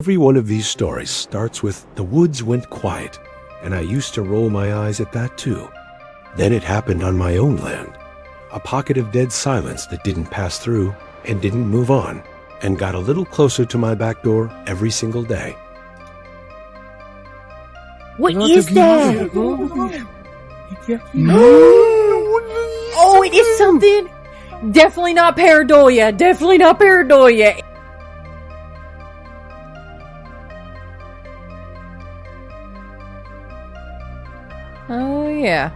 Every one of these stories starts with "the woods went quiet," and I used to roll my eyes at that too. Then it happened on my own land. A pocket of dead silence that didn't pass through and didn't move on, and got a little closer to my back door every single day. What is that? Oh, it is something. Definitely not pareidolia. Definitely not pareidolia. Oh, yeah.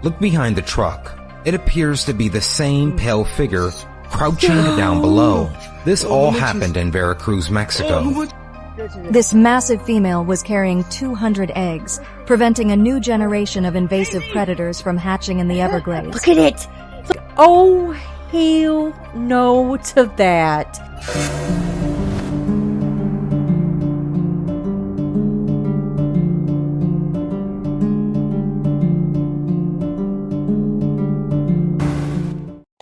Look behind the truck. It appears to be the same pale figure crouching down below. This all happened in Veracruz, Mexico. This massive female was carrying 200 eggs, preventing a new generation of invasive predators from hatching in the Everglades. Look at it. Oh, hell no to that.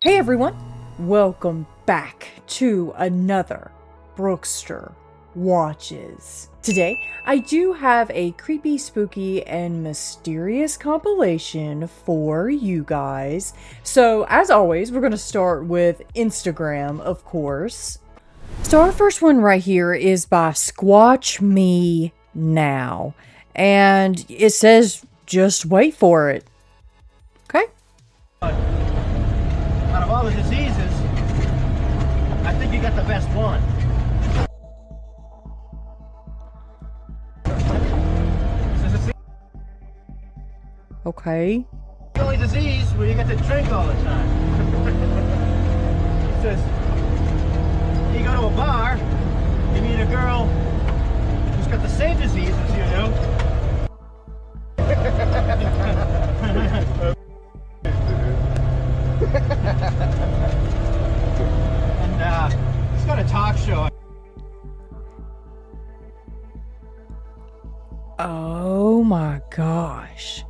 Hey everyone, welcome back to another Brookster Watches. Today, I do have a creepy, spooky, and mysterious compilation for you guys. So, as always, we're going to start with Instagram, of course. So, our first one right here is by Squatch Me Now. And it says, just wait for it. Okay? Out of all the diseases, I think you got the best one. Okay. The only disease where you get to drink all the time. He says, you go to a bar, you meet a girl who's got the same disease as you do. And he's got a talk show. Oh my gosh.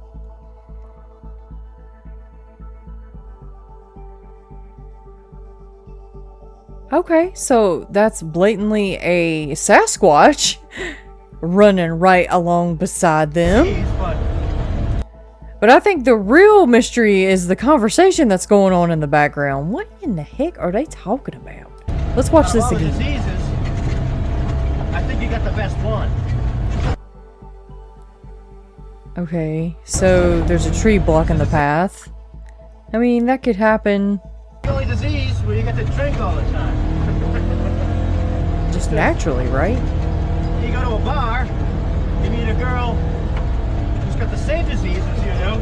Okay, so that's blatantly a Sasquatch running right along beside them. But I think the real mystery is the conversation that's going on in the background. What in the heck are they talking about? Let's watch this again. Diseases, I think you got the best one. Okay, so there's a tree blocking the path. I mean, that could happen. The only disease where you get to drink all the time. Just naturally, right? You go to a bar, you meet a girl who's got the same disease as you do.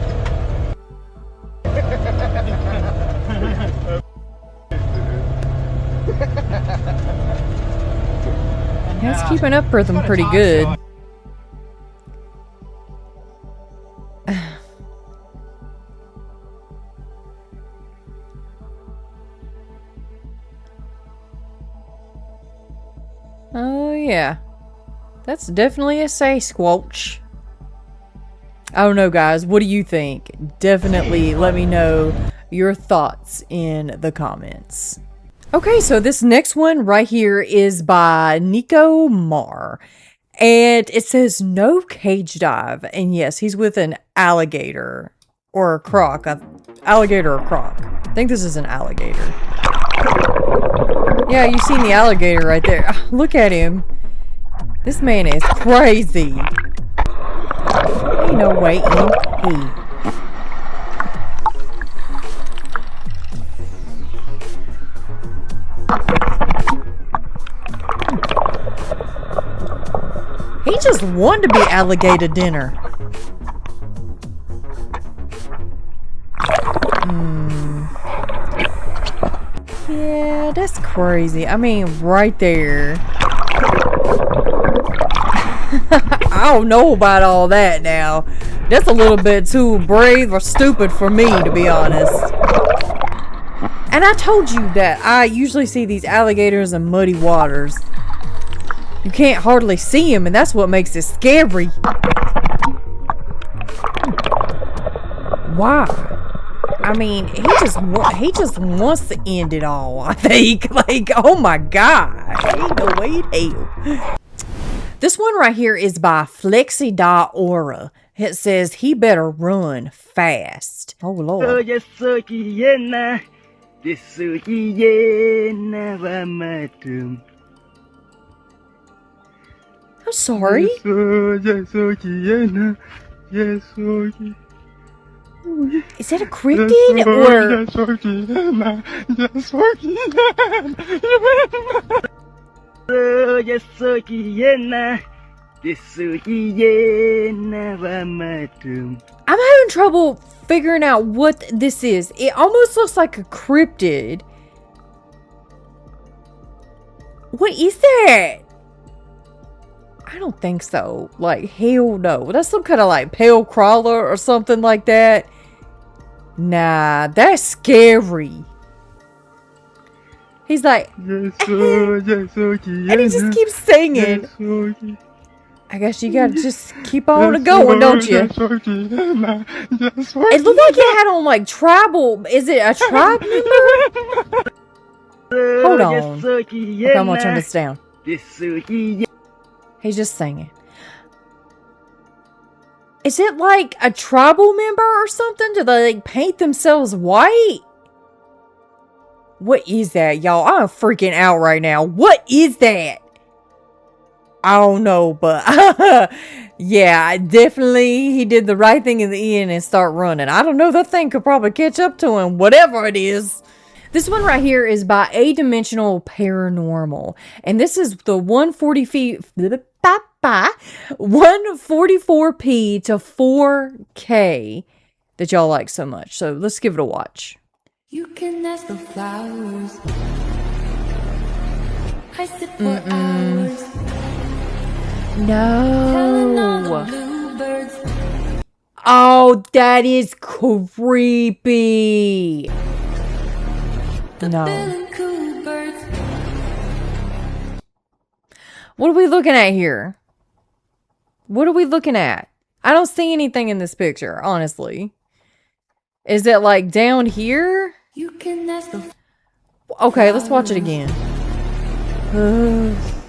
Yeah, it's keeping up with them pretty good. Oh yeah, that's definitely a Sasquatch. I don't know, guys. What do you think? Definitely let me know your thoughts in the comments. Okay, so this next one right here is by Nico Mar. And it says no cage dive. And yes, he's with an alligator or a croc. Alligator or croc. I think this is an alligator. Yeah, you seen the alligator right there. Look at him. This man is crazy. Ain't no way in he. He just wanted to be alligator dinner. Yeah, that's crazy. I mean, right there. I don't know about all that now. That's a little bit too brave or stupid for me, to be honest. And I told you that I usually see these alligators in muddy waters. You can't hardly see them, and that's what makes it scary. Why? I mean, he just wants to end it all, I think. Like, oh my God. Ain't no way in hell. This one right here is by Flexi.aura. It says he better run fast. Oh Lord. I'm sorry. Is that a cryptid or? I'm having trouble figuring out what this is. It almost looks like a cryptid. What is that? I don't think so. Like, hell no. That's some kind of like pale crawler or something like that. Nah, that's scary. He's like, and he just keeps singing. I guess you gotta just keep on going, don't you? It looked like it had on like tribal. Is it a tribe member? Hold on. Okay, I'm gonna turn this down. He's just singing. Is it like a tribal member or something? Do they like paint themselves white? What is that, y'all? I'm freaking out right now. What is that? I don't know, but yeah, definitely he did the right thing in the end and start running. I don't know, that thing could probably catch up to him, whatever it is. This one right here is by A-Dimensional Paranormal. And this is the 144p to 4K that y'all like so much. So let's give it a watch. You can ask the flowers. I sit for hours. No. Oh, that is creepy. No. What are we looking at here? What are we looking at? I don't see anything in this picture, honestly. Is it like down here? You can ask the okay, let's watch it again.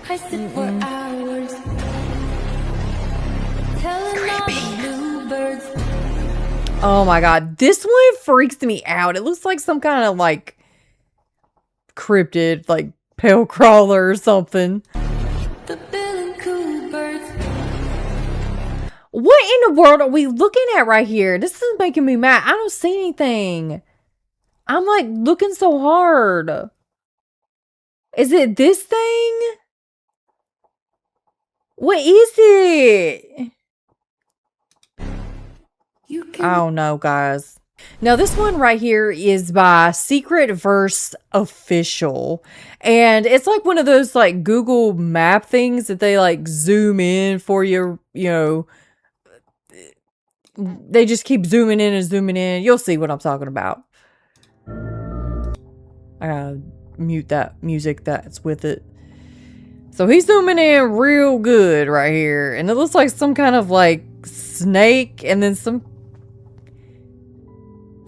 I sit for hours. Creepy. Oh my God, this one freaks me out. It looks like some kind of like cryptid, like pale crawler or something. The Bill and Coo birds. What in the world are we looking at right here? This is making me mad. I don't see anything. I'm like looking so hard. Is it this thing? What is it? I don't know, guys. Now, this one right here is by Secret Verse Official. And it's like one of those like Google map things that they like zoom in for you, you know. They just keep zooming in and zooming in. You'll see what I'm talking about. I gotta mute that music that's with it. So he's zooming in real good right here. And it looks like some kind of like snake and then some...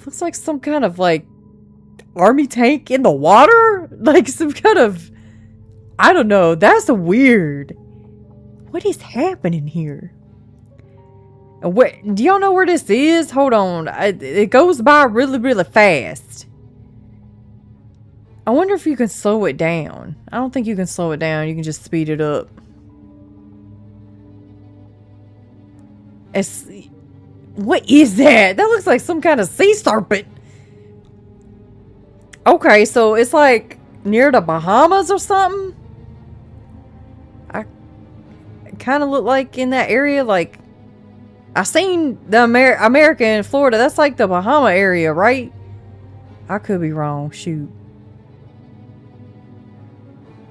looks like some kind of like army tank in the water? Like some kind of... I don't know. That's weird. What is happening here? Where, do y'all know where this is? Hold on. It goes by really, really fast. I wonder if you can slow it down. I don't think you can slow it down. You can just speed it up. What is that? That looks like some kind of sea serpent. Okay, so it's like near the Bahamas or something. I kind of look like in that area, like I seen the America in Florida. That's like the Bahama area, right? I could be wrong. Shoot.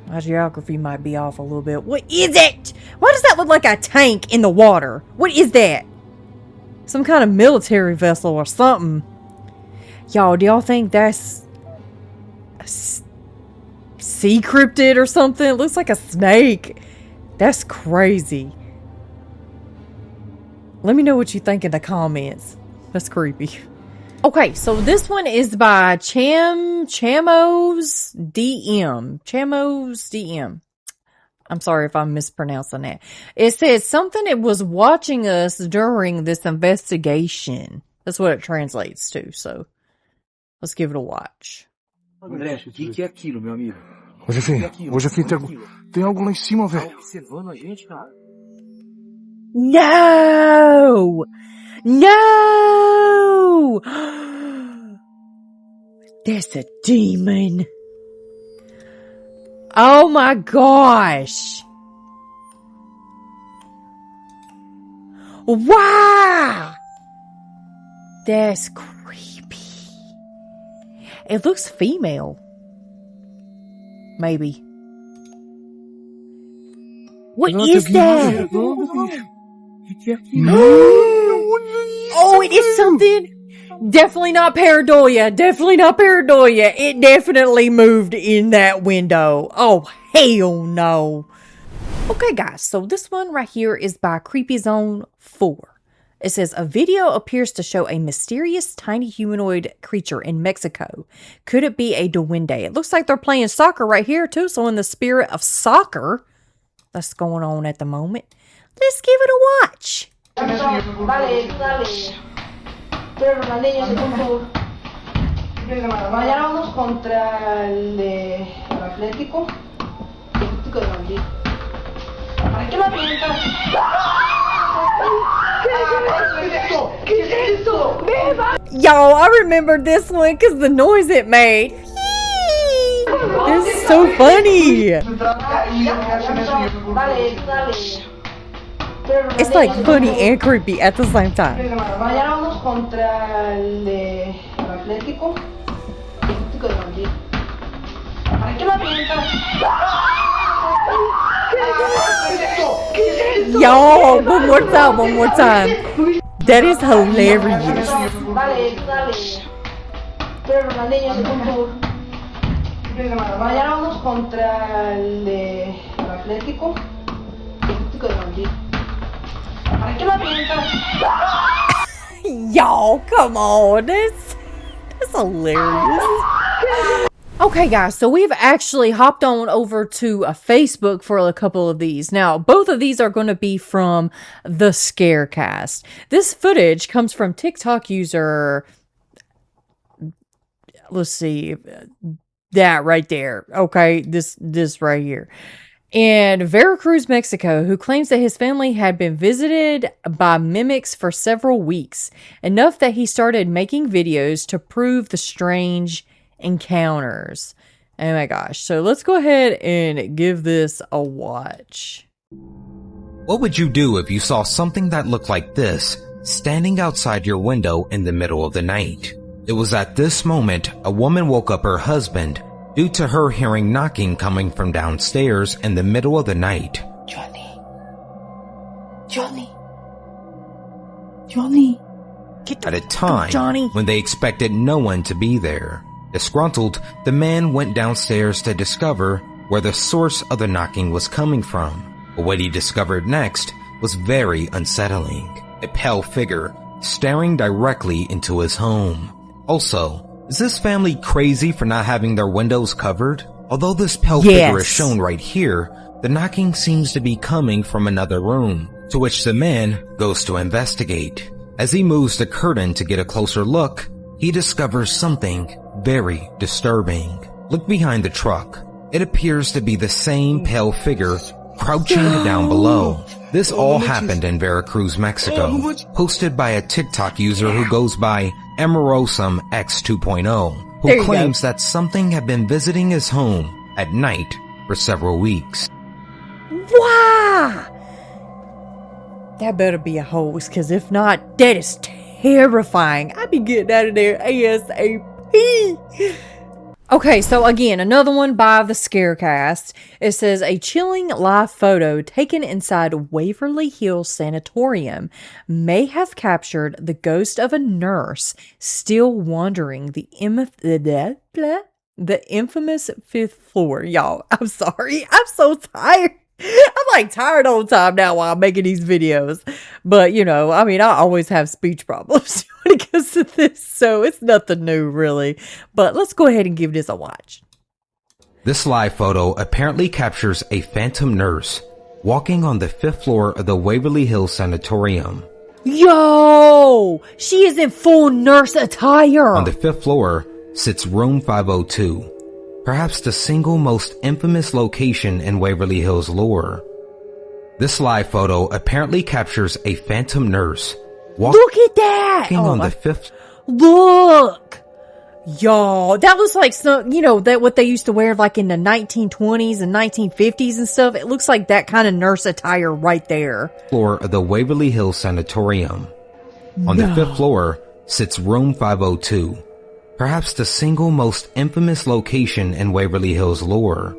My geography might be off a little bit. What is it? Why does that look like a tank in the water? What is that? Some kind of military vessel or something. Y'all, do y'all think that's a sea cryptid or something? It looks like a snake. That's crazy. Let me know what you think in the comments. That's creepy. Okay, so this one is by Chamos DM. I'm sorry if I'm mispronouncing that. It says something it was watching us during this investigation. That's what it translates to, so let's give it a watch. André, o que é aquilo, meu amigo? Ô, Jefinho, tem algo lá em cima, Tá velho. observando a gente, cara? No! No! That's a demon. Oh my gosh. Wow! That's creepy. It looks female. Maybe. What is that? Oh, it is something. Definitely not pareidolia. Definitely not pareidolia. It definitely moved in that window. Oh, hell no. Okay, guys. So this one right here is by Creepy Zone 4. It says, a video appears to show a mysterious tiny humanoid creature in Mexico. Could it be a duende? It looks like they're playing soccer right here too. So in the spirit of soccer that's going on at the moment, let's give it a watch. Pero los niños se puso. Mañana vamos contra el de Atlético. Atlético de Madrid. ¿Para qué la avientas? ¿Qué es eso? Y'all, I remember this one because the noise it made. It's so funny. It's like funny and creepy at the same time. Mañana vamos contra el de Atlético. Atlético de Madrid. ¿Para qué la avientas? Y'all, one more time. That is hilarious. Pero los niños se puso. Mañana vamos contra el de Atlético. Atlético de Madrid. ¿Para qué la avientas? Y'all, come on. That's hilarious. Okay, guys, so we've actually hopped on over to a Facebook for a couple of these. Now, both of these are going to be from the Scarecast. This footage comes from TikTok user, let's see, that right there. Okay, this right here. In Veracruz, Mexico, who claims that his family had been visited by mimics for several weeks, enough that he started making videos to prove the strange encounters. Oh my gosh. So let's go ahead and give this a watch. What would you do if you saw something that looked like this standing outside your window in the middle of the night? It was at this moment a woman woke up her husband due to her hearing knocking coming from downstairs in the middle of the night. Johnny. At a time Johnny. when they expected no one to be there. Disgruntled, the man went downstairs to discover where the source of the knocking was coming from. But what he discovered next was very unsettling. A pale figure staring directly into his home. Also, is this family crazy for not having their windows covered? Although this pale figure is shown right here, the knocking seems to be coming from another room, to which the man goes to investigate. As he moves the curtain to get a closer look, he discovers something very disturbing. Look behind the truck. It appears to be the same pale figure crouching down below. This all happened in Veracruz, Mexico, posted by a TikTok user who goes by Emerosum X 2.0, who claims that something had been visiting his home at night for several weeks. Wow! That better be a hoax, because if not, that is terrifying. I'd be getting out of there ASAP. Okay, so again, another one by the Scarecast. It says, a chilling live photo taken inside Waverly Hills Sanatorium may have captured the ghost of a nurse still wandering the infamous fifth floor. Y'all, I'm sorry. I'm so tired. I'm like tired all the time now while I'm making these videos. But, you know, I mean, I always have speech problems when it because of this, so it's nothing new really. But let's go ahead and give this a watch. This live photo apparently captures a phantom nurse walking on the 5th floor of the Waverly Hills Sanatorium. Yo! She is in full nurse attire! On the 5th floor sits room 502, perhaps the single most infamous location in Waverly Hills lore. This live photo apparently captures a phantom nurse Look at that! walking on the 5th. Look! Yo, that looks like some, you know, that what they used to wear like in the 1920s and 1950s and stuff. It looks like that kind of nurse attire right there. Floor of the Waverly Hills Sanatorium. On the 5th floor sits room 502, perhaps the single most infamous location in Waverly Hills lore.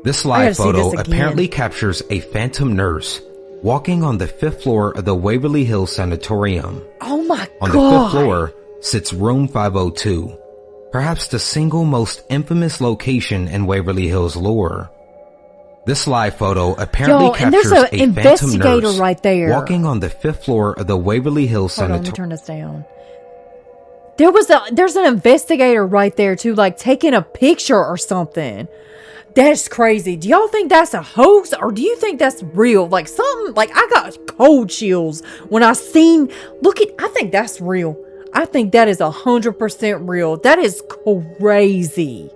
This live photo apparently captures a phantom nurse walking on the 5th floor of the Waverly Hills Sanatorium. Oh my God. On the 5th floor sits room 502, perhaps the single most infamous location in Waverly Hills lore. This live photo apparently captures a phantom nurse right there walking on the 5th floor of the Waverly Hills Sanatorium. Let me turn this down. There's an investigator right there too, like taking a picture or something. That's crazy. Do y'all think that's a hoax or do you think that's real? Like something, like I got cold chills when I seen, I think that's real. I think that is 100% real. That is crazy.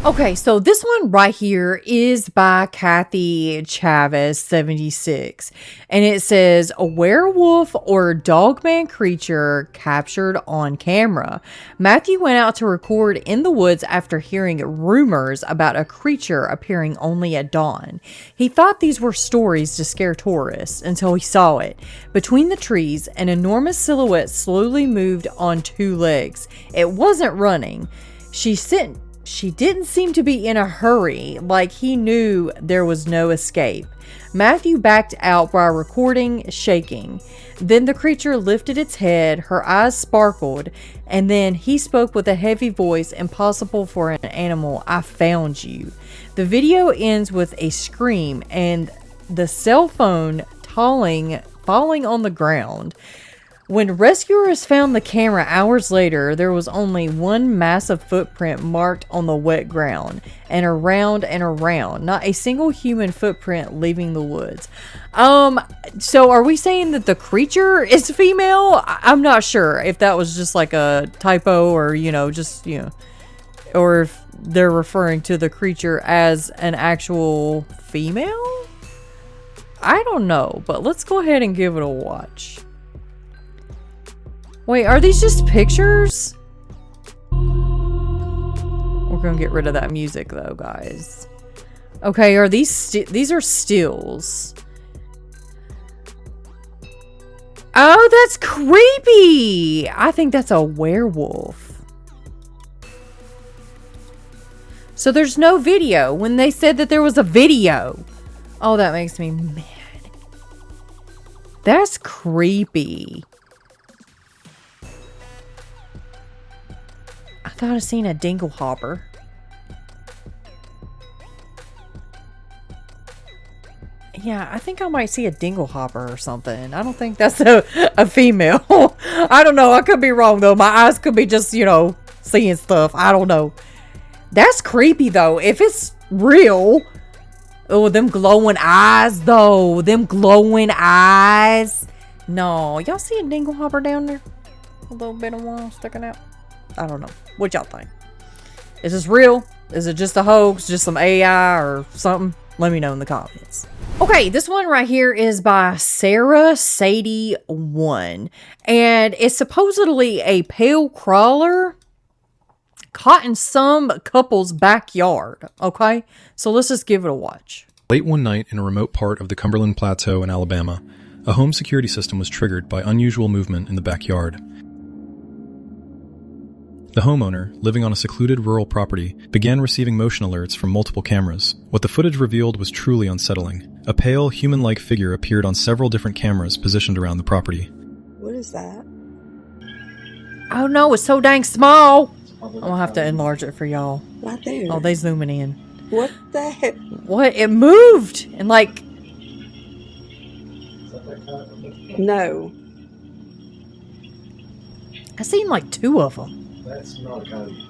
Okay, so this one right here is by Kathy Chavez 76, and it says a werewolf or dogman creature captured on camera. Matthew went out to record in the woods after hearing rumors about a creature appearing only at dawn. He thought these were stories to scare tourists until he saw it. Between the trees, an enormous silhouette slowly moved on 2 legs. It wasn't running. She didn't seem to be in a hurry, like he knew there was no escape. Matthew backed out while recording, shaking. Then the creature lifted its head, her eyes sparkled, and then he spoke with a heavy voice, impossible for an animal. I found you. The video ends with a scream and the cell phone falling on the ground. When rescuers found the camera hours later, there was only one massive footprint marked on the wet ground, and around, not a single human footprint leaving the woods. So are we saying that the creature is female? I'm not sure if that was just like a typo or, or if they're referring to the creature as an actual female? I don't know, but let's go ahead and give it a watch. Wait, are these just pictures? We're gonna get rid of that music though, guys. Okay, are these are stills. Oh, that's creepy! I think that's a werewolf. So there's no video when they said that there was a video. Oh, that makes me mad. That's creepy. I thought I'd seen a dinglehopper. Yeah, I think I might see a dinglehopper or something. I don't think that's a female. I don't know. I could be wrong, though. My eyes could be just, seeing stuff. I don't know. That's creepy, though. If it's real. Oh, them glowing eyes, though. Them glowing eyes. No. Y'all see a dinglehopper down there? A little bit of one sticking out. I don't know. What y'all think? Is this real? Is it just a hoax? Just some AI or something? Let me know in the comments. Okay, this one right here is by Sarah Sadie 1. And it's supposedly a pale crawler caught in some couple's backyard. Okay, so let's just give it a watch. Late one night in a remote part of the Cumberland Plateau in Alabama, a home security system was triggered by unusual movement in the backyard. The homeowner, living on a secluded rural property, began receiving motion alerts from multiple cameras. What the footage revealed was truly unsettling. A pale, human-like figure appeared on several different cameras positioned around the property. What is that? Oh no, it's so dang small. I'm gonna have to enlarge it for y'all. Right there. Oh, they zooming in. What the heck? What? It moved and like. No. I seen like 2 of them. That's not a coyote.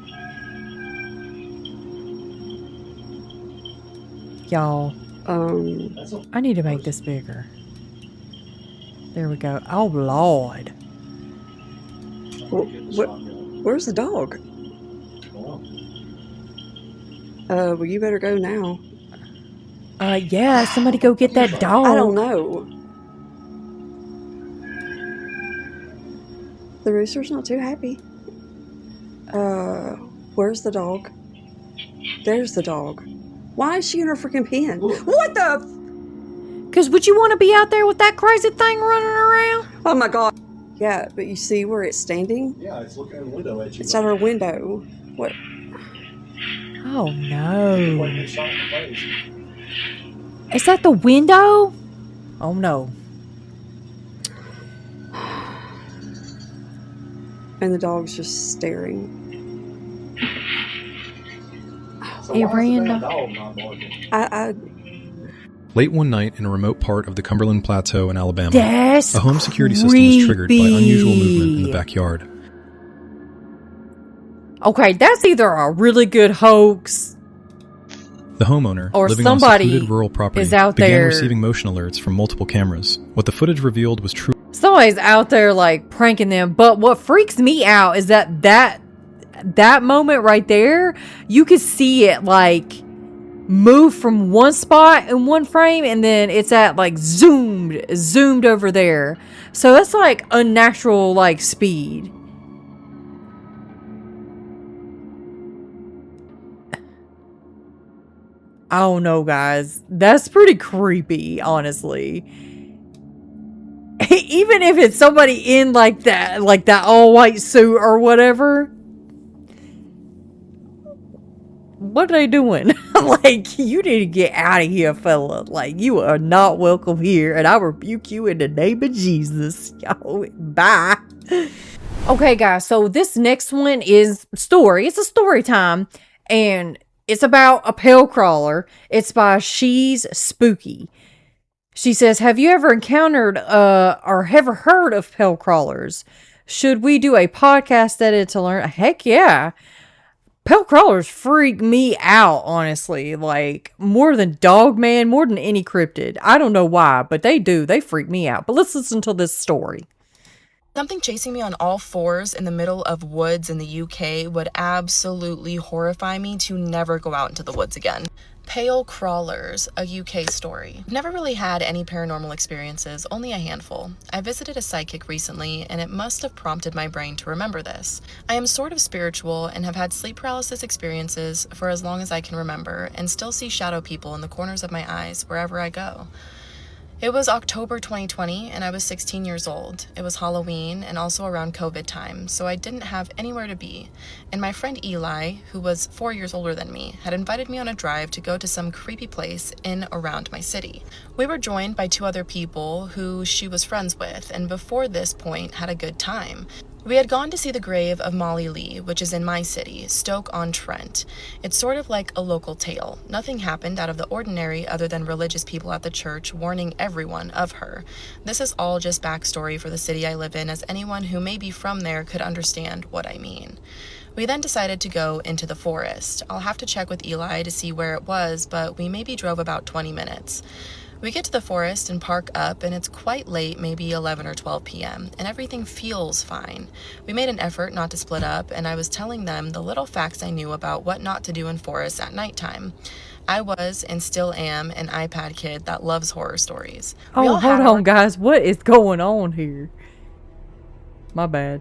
Y'all, I need to make this bigger. There we go. Oh, Lord. Where's the dog? Well, you better go now. Yeah, somebody go get that dog. I don't know. The rooster's not too happy. Where's the dog? There's the dog. Why is she in her freaking pen? What the? Because would you want to be out there with that crazy thing running around? Oh my god. Yeah, but you see where it's standing? Yeah, it's looking at the window at you. It's at her window. What? Oh no. Is that the window? Oh no. And the dog's just staring. Hey, random. Late one night in a remote part of the Cumberland Plateau in Alabama, That's a home security system was triggered by unusual movement in the backyard. Okay, that's either a really good hoax, The homeowner, or living on a somebody secluded rural property, is out began there. receiving motion alerts from multiple cameras. What the footage revealed was true. Somebody's out there like pranking them. But what freaks me out is that moment right there, you could see it like move from one spot in one frame, and then it's at like zoomed over there. So that's like unnatural like speed. I don't know, guys. That's pretty creepy, honestly. Even if it's somebody in like that all white suit or whatever. What are they doing? Like, you need to get out of here, fella. Like, you are not welcome here, and I rebuke you in the name of Jesus. Yo, bye. Okay, guys, so this next one is story. It's a story time, and it's about a pale crawler. It's by She's Spooky. She says, have you ever encountered or ever heard of pale crawlers? Should we do a podcast edit to learn? Heck yeah. Pale crawlers freak me out, honestly. Like, more than Dogman, more than any cryptid. I don't know why, but they do. They freak me out. But let's listen to this story. Something chasing me on all fours in the middle of woods in the UK would absolutely horrify me to never go out into the woods again. Pale Crawlers, a UK story. I've never really had any paranormal experiences, only a handful. I visited a psychic recently, and it must have prompted my brain to remember this. I am sort of spiritual and have had sleep paralysis experiences for as long as I can remember, and still see shadow people in the corners of my eyes wherever I go. It was October 2020, and I was 16 years old. It was Halloween and also around COVID time, so I didn't have anywhere to be. And my friend Eli, who was 4 years older than me, had invited me on a drive to go to some creepy place in around my city. We were joined by 2 other people who she was friends with, and before this point had a good time. We had gone to see the grave of Molly Lee, which is in my city, Stoke-on-Trent. It's sort of like a local tale. Nothing happened out of the ordinary other than religious people at the church warning everyone of her. This is all just backstory for the city I live in, as anyone who may be from there could understand what I mean. We then decided to go into the forest. I'll have to check with Eli to see where it was, but we maybe drove about 20 minutes. We get to the forest and park up, and it's quite late, maybe 11 or 12 p.m., and everything feels fine. We made an effort not to split up, and I was telling them the little facts I knew about what not to do in forests at nighttime. I was, and still am, an iPad kid that loves horror stories. Oh, hold on, guys. What is going on here? My bad.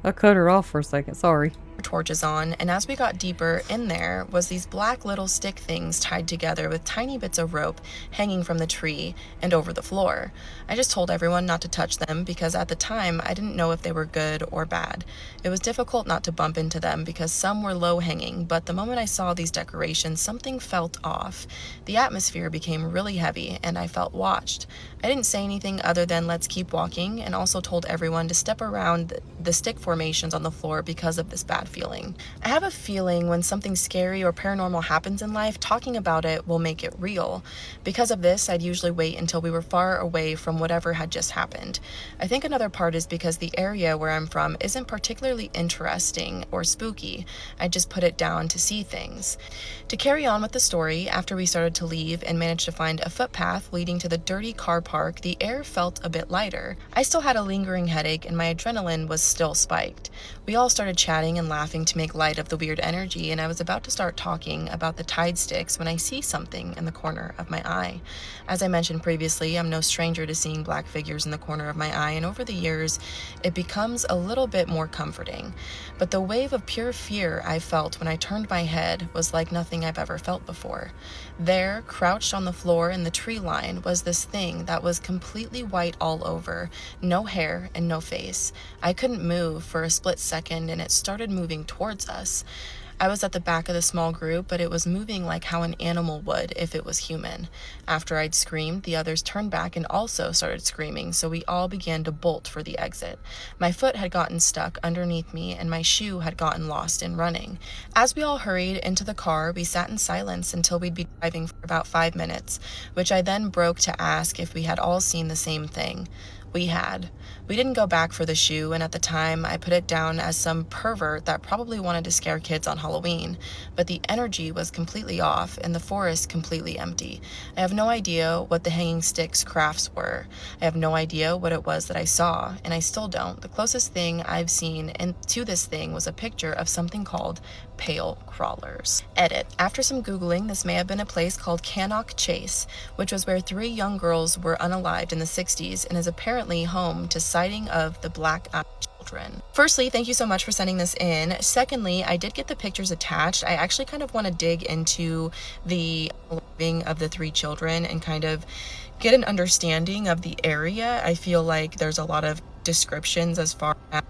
I cut her off for a second. Sorry. Torches on, and as we got deeper in there was these black little stick things tied together with tiny bits of rope hanging from the tree and over the floor. I just told everyone not to touch them because at the time I didn't know if they were good or bad. It was difficult not to bump into them because some were low hanging, but the moment I saw these decorations, something felt off. The atmosphere became really heavy and I felt watched. I didn't say anything other than let's keep walking, and also told everyone to step around the stick formations on the floor because of this bad bad feeling. I have a feeling when something scary or paranormal happens in life, talking about it will make it real. Because of this, I'd usually wait until we were far away from whatever had just happened. I think another part is because the area where I'm from isn't particularly interesting or spooky. I just put it down to see things. To carry on with the story, after we started to leave and managed to find a footpath leading to the dirty car park, the air felt a bit lighter. I still had a lingering headache and my adrenaline was still spiked. We all started chatting and laughing to make light of the weird energy, and I was about to start talking about the tide sticks when I see something in the corner of my eye. As I mentioned previously, I'm no stranger to seeing black figures in the corner of my eye, and over the years, it becomes a little bit more comforting. But the wave of pure fear I felt when I turned my head was like nothing I've ever felt before. There, crouched on the floor in the tree line, was this thing that was completely white all over, no hair and no face. I couldn't move for a split second, and it started moving towards us. I was at the back of the small group, but it was moving like how an animal would if it was human. After I'd screamed, the others turned back and also started screaming, so we all began to bolt for the exit. My foot had gotten stuck underneath me, and my shoe had gotten lost in running. As we all hurried into the car, we sat in silence until we'd be driving for about 5 minutes, which I then broke to ask if we had all seen the same thing. We had. We didn't go back for the shoe, and at the time I put it down as some pervert that probably wanted to scare kids on Halloween, but the energy was completely off and the forest completely empty. I have no idea what the hanging sticks crafts were. I have no idea what it was that I saw, and I still don't. The closest thing I've seen to this thing was a picture of something called pale crawlers. Edit. After some Googling, this may have been a place called Cannock Chase, which was where 3 young girls were unalived in the 60s and is apparently home to sighting of the black-eyed children. Firstly, thank you so much for sending this in. Secondly, I did get the pictures attached. I actually kind of want to dig into the living of the 3 children and kind of get an understanding of the area. I feel like there's a lot of descriptions as far as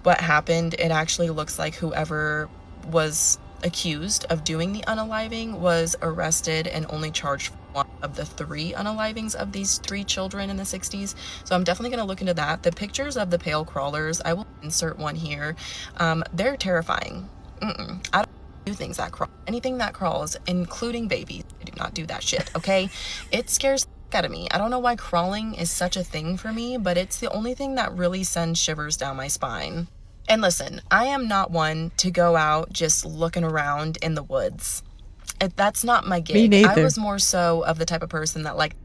what happened. It actually looks like whoever was accused of doing the unaliving was arrested and only charged for 1 of the 3 unalivings of these 3 children in the 60s. So I'm definitely going to look into that. The pictures of the pale crawlers, I will insert one here. They're terrifying. I don't do things that crawl. Anything that crawls, including babies, I do not do that shit, okay? It scares the heck out of me. I don't know why crawling is such a thing for me, but it's the only thing that really sends shivers down my spine. And listen, I am not one to go out just looking around in the woods. That's not my gig. Me neither. I was more so of the type of person that like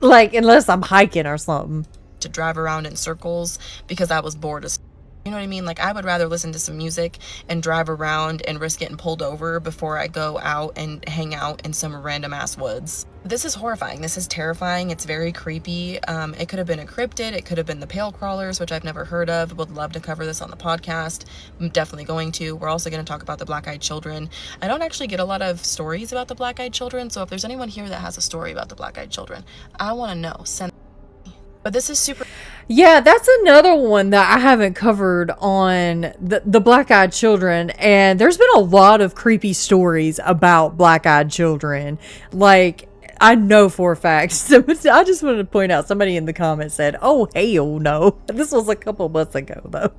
unless I'm hiking or something, to drive around in circles because I was bored as you know what I mean? Like, I would rather listen to some music and drive around and risk getting pulled over before I go out and hang out in some random ass woods. This is horrifying. This is terrifying. It's very creepy. It could have been a cryptid. It could have been the pale crawlers, which I've never heard of. Would love to cover this on the podcast. I'm definitely going to. We're also going to talk about the black-eyed children. I don't actually get a lot of stories about the black-eyed children, so if there's anyone here that has a story about the black-eyed children, I want to know. Send me. But this is super... Yeah, that's another one that I haven't covered on the black-eyed children, and there's been a lot of creepy stories about black-eyed children. Like, I know for a fact. I just wanted to point out, somebody in the comments said, "Oh, hell no." This was a couple months ago, though.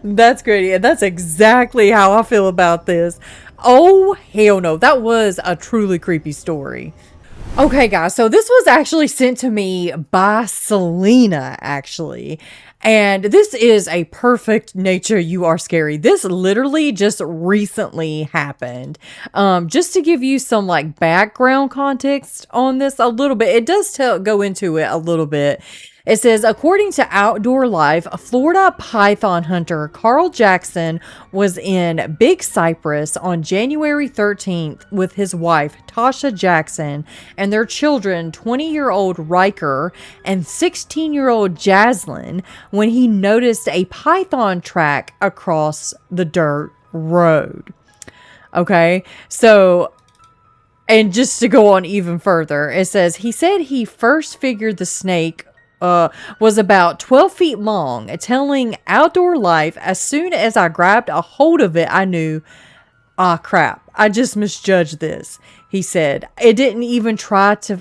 That's great, and that's exactly how I feel about this. Oh, hell no. That was a truly creepy story. Okay, guys, so this was actually sent to me by Selena, actually. And this is a perfect nature you are scary. This literally just recently happened. Just to give you some like background context on this a little bit, it does go into it a little bit. It says, according to Outdoor Life, Florida python hunter Carl Jackson was in Big Cypress on January 13th with his wife, Tasha Jackson, and their children, 20-year-old Riker and 16-year-old Jaslyn, when he noticed a python track across the dirt road. Okay, so... And just to go on even further, it says, he said he first figured the snake was about 12 feet long, telling Outdoor Life, as soon as I grabbed a hold of it, I knew, ah, crap, I just misjudged this. He said, it didn't even try to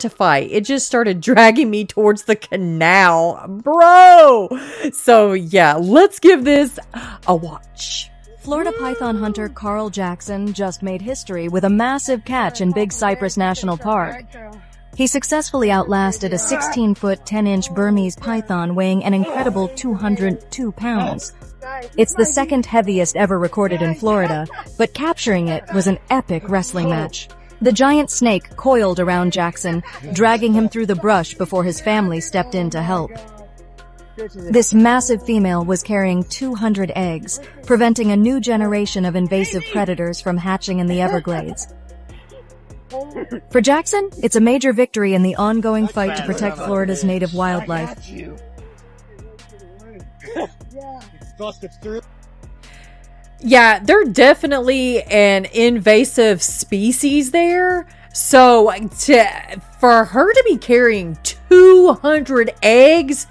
fight. It just started dragging me towards the canal. Bro! So yeah, let's give this a watch. Florida python hunter Carl Jackson just made history with a massive catch in Big Cypress National Park. He successfully outlasted a 16-foot, 10-inch Burmese python weighing an incredible 202 pounds. It's the second heaviest ever recorded in Florida, but capturing it was an epic wrestling match. The giant snake coiled around Jackson, dragging him through the brush before his family stepped in to help. This massive female was carrying 200 eggs, preventing a new generation of invasive predators from hatching in the Everglades. For Jackson, it's a major victory in the ongoing fight to protect Florida's native wildlife. Yeah, they're definitely an invasive species there. So for her to be carrying 200 eggs...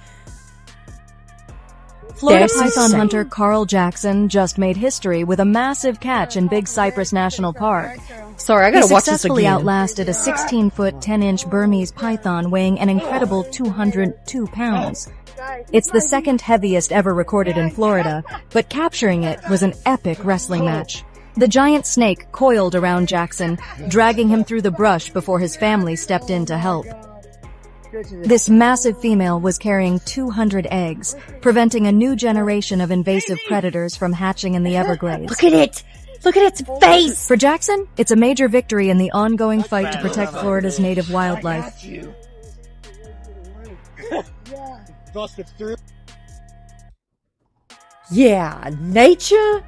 Florida python hunter Carl Jackson just made history with a massive catch in Big Cypress National Park. Sorry, I gotta watch this again. He successfully outlasted a 16-foot, 10-inch Burmese python weighing an incredible 202 pounds. It's the second heaviest ever recorded in Florida, but capturing it was an epic wrestling match. The giant snake coiled around Jackson, dragging him through the brush before his family stepped in to help. This massive female was carrying 200 eggs, preventing a new generation of invasive predators from hatching in the Everglades. Look at it! Look at its face! For Jackson, it's a major victory in the ongoing fight to protect Florida's native wildlife. Yeah, nature,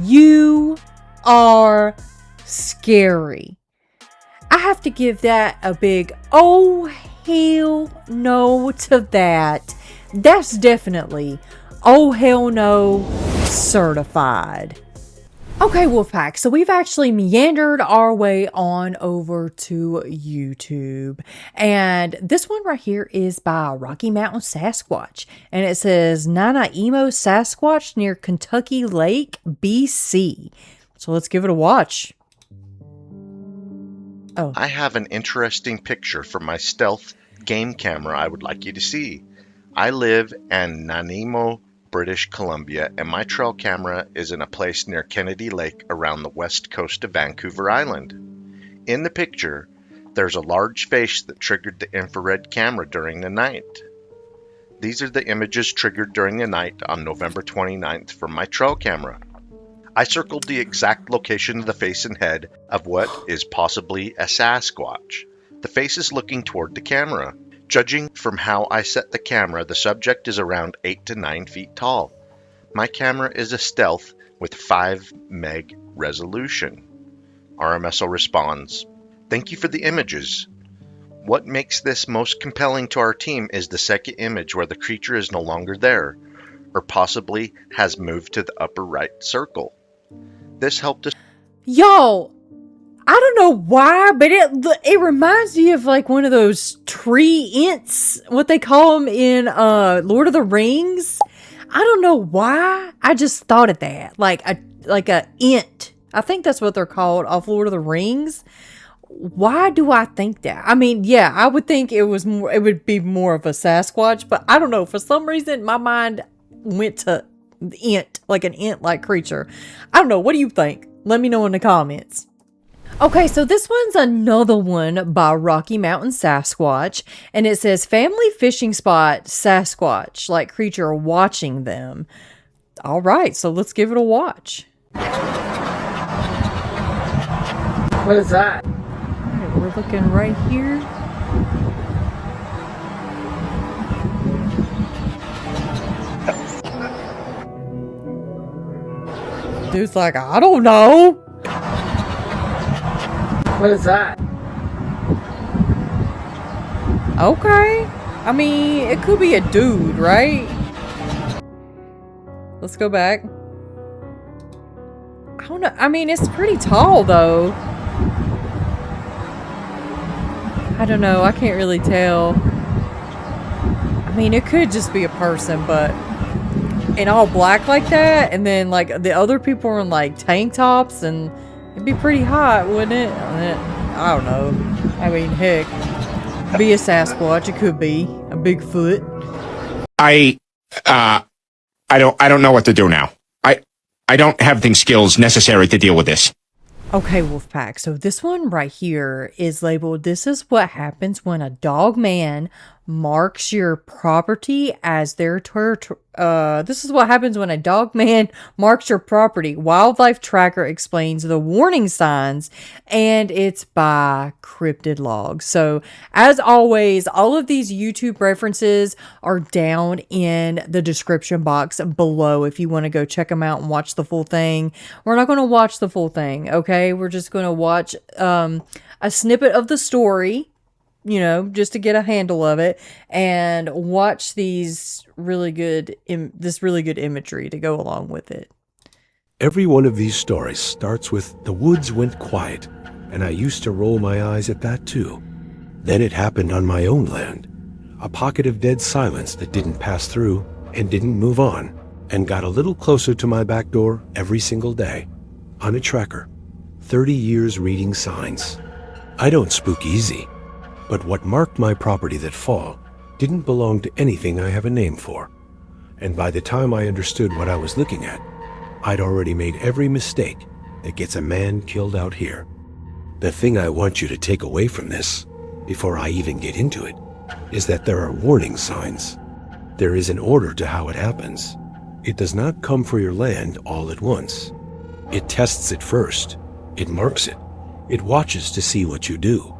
you are scary. I have to give that a big oh hell no to that. That's definitely oh hell no certified. Okay, Wolfpack, so we've actually meandered our way on over to YouTube. And this one right here is by Rocky Mountain Sasquatch. And it says NANAIMO Sasquatch near Kentucky Lake, BC. So let's give it a watch. Oh. I have an interesting picture from my stealth game camera I would like you to see. I live in NANAIMO, British Columbia, and my trail camera is in a place near Kennedy Lake around the west coast of Vancouver Island. In the picture, there's a large face that triggered the infrared camera during the night. These are the images triggered during the night on November 29th from my trail camera. I circled the exact location of the face and head of what is possibly a Sasquatch. The face is looking toward the camera. Judging from how I set the camera, the subject is around 8 to 9 feet tall. My camera is a stealth with 5 meg resolution. RMSO responds, "Thank you for the images. What makes this most compelling to our team is the second image where the creature is no longer there, or possibly has moved to the upper right circle. This helped us..." Yo, I don't know why, but it reminds me of like one of those tree ints, what they call them in Lord of the Rings. I don't know why. I just thought of that, like a int. I think that's what they're called off Lord of the Rings. Why do I think that? I mean, yeah, I would think it would be more of a Sasquatch, but I don't know. For some reason, my mind went to int, like an int-like creature. I don't know. What do you think? Let me know in the comments. Okay, so this one's another one by Rocky Mountain Sasquatch, and it says family fishing spot Sasquatch, like creature watching them. All right, so let's give it a watch. What is that? All right, we're looking right here. Dude's like, I don't know. What is that? Okay. I mean, it could be a dude, right? Let's go back. I don't know. I mean, it's pretty tall, though. I don't know. I can't really tell. I mean, it could just be a person, but in all black like that, and then like the other people are in like tank tops, and It'd be pretty hot, wouldn't it? I don't know. I mean, heck. Be a Sasquatch, it could be. A Bigfoot. I don't know what to do now. I don't have the skills necessary to deal with this. Okay, Wolfpack, so this one right here is labeled, "This is what happens when a dog man marks your property as their this is what happens when a dog man marks your property. Wildlife Tracker explains the warning signs, and it's by Cryptid Log." So, as always, all of these YouTube references are down in the description box below if you want to go check them out and watch the full thing. We're not going to watch the full thing, okay? We're just going to watch a snippet of the story, you know, just to get a handle of it, and watch these really good imagery to go along with it. Every one of these stories starts with "the woods went quiet," and I used to roll my eyes at that too. Then it happened on my own land. A pocket of dead silence that didn't pass through and didn't move on, and got a little closer to my back door every single day. On a tracker, 30 years reading signs. I don't spook easy. But what marked my property that fall didn't belong to anything I have a name for. And by the time I understood what I was looking at, I'd already made every mistake that gets a man killed out here. The thing I want you to take away from this, before I even get into it, is that there are warning signs. There is an order to how it happens. It does not come for your land all at once. It tests it first. It marks it. It watches to see what you do.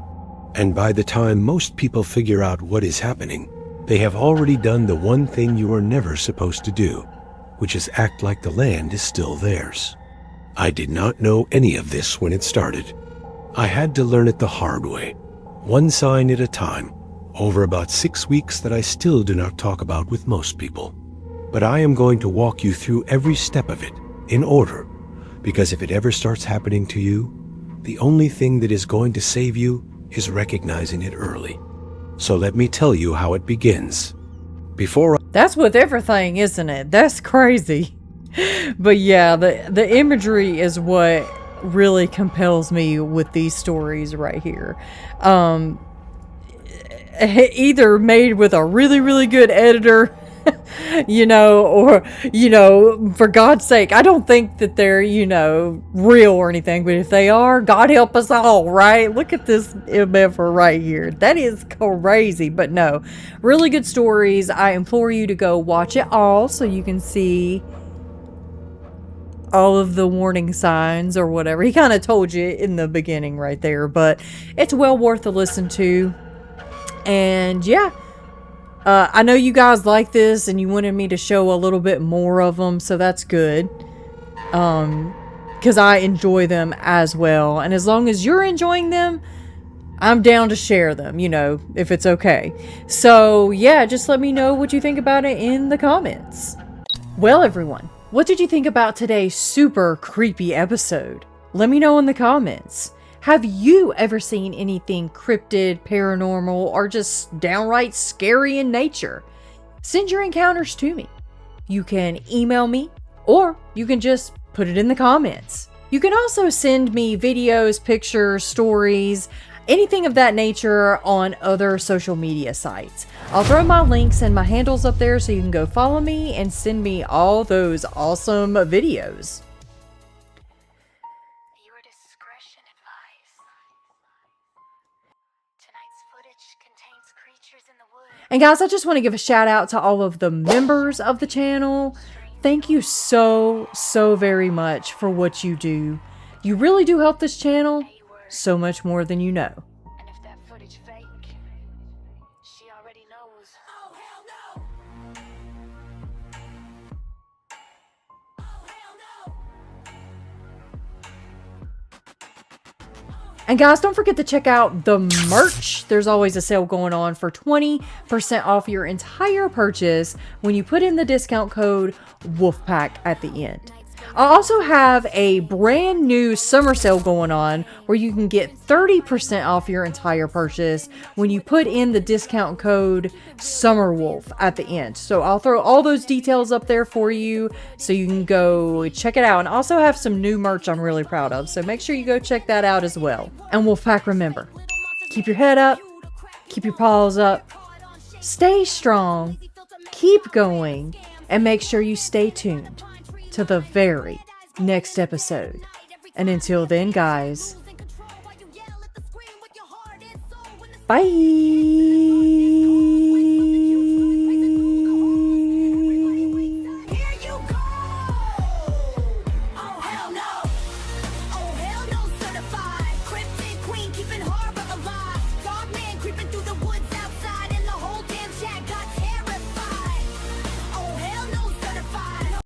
And by the time most people figure out what is happening, they have already done the one thing you are never supposed to do, which is act like the land is still theirs. I did not know any of this when it started. I had to learn it the hard way, one sign at a time, over about 6 weeks that I still do not talk about with most people. But I am going to walk you through every step of it, in order, because if it ever starts happening to you, the only thing that is going to save you is recognizing it early. So let me tell you how it begins. That's with everything, isn't it? That's crazy. But yeah, the imagery is what really compels me with these stories right here. Either made with a really, really good editor, you know, or, you know, for God's sake, I don't think that they're, you know, real or anything, but if they are, God help us all, right? Look at this MF right here. That is crazy, but no, really good stories. I implore you to go watch it all so you can see all of the warning signs or whatever. He kind of told you in the beginning right there, but it's well worth a listen to. And yeah, I know you guys like this and you wanted me to show a little bit more of them, so that's good. Because I enjoy them as well. And as long as you're enjoying them, I'm down to share them, you know, if it's okay. So yeah, just let me know what you think about it in the comments. Well, everyone, what did you think about today's super creepy episode? Let me know in the comments. Have you ever seen anything cryptid, paranormal, or just downright scary in nature? Send your encounters to me. You can email me, or you can just put it in the comments. You can also send me videos, pictures, stories, anything of that nature on other social media sites. I'll throw my links and my handles up there so you can go follow me and send me all those awesome videos. And guys, I just want to give a shout out to all of the members of the channel. Thank you so very much for what you do. You really do help this channel so much more than you know. And if that footage fake, she already knows. Oh, hell no! And guys, don't forget to check out the merch. There's always a sale going on for 20% off your entire purchase when you put in the discount code WOLFPACK at the end. I also have a brand new summer sale going on where you can get 30% off your entire purchase when you put in the discount code SUMMERWOLF at the end. So I'll throw all those details up there for you so you can go check it out. And I also have some new merch I'm really proud of. So make sure you go check that out as well. And Wolfpack, remember, keep your head up, keep your paws up, stay strong, keep going, and make sure you stay tuned to the very next episode. And until then, guys, bye.